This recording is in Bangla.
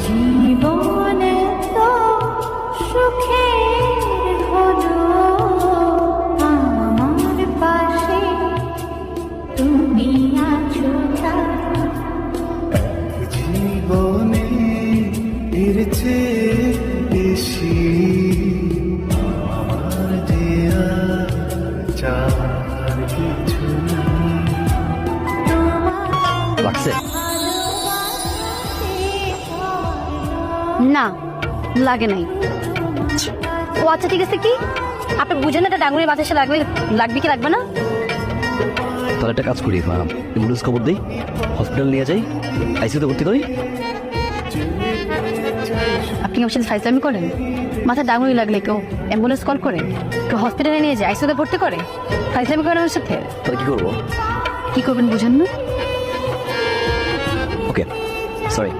জীবনে তো সুখের হলো আমার পাশে তুমি আছো জীবনে এর চেয়ে বেশি আমার যে আর চার কিছু লাগছে না লাগে নাই। ও আচ্ছা ঠিক আছে, কি আপনি বুঝেন এটা ডাঙ্গুরি বাতাসে লাগবে লাগবে কি লাগবে না? তাহলে একটা কাজ করি, অ্যাম্বুলেন্স খবর দিই, হসপিটাল নিয়ে যাই, আইসিইউতে ভর্তি করি। আপনি আমার সাথে ফাইজলামি করেন? মাথায় ডাঙ্গুরি লাগলে কেউ অ্যাম্বুলেন্স কল করে, কেউ হসপিটালে নিয়ে যায়, আইসিইউতে ভর্তি করে? ফাইজলামি করেন আমার সাথে? তাহলে কি করবো? কি করবেন বুঝেন না? ওকে, সরি।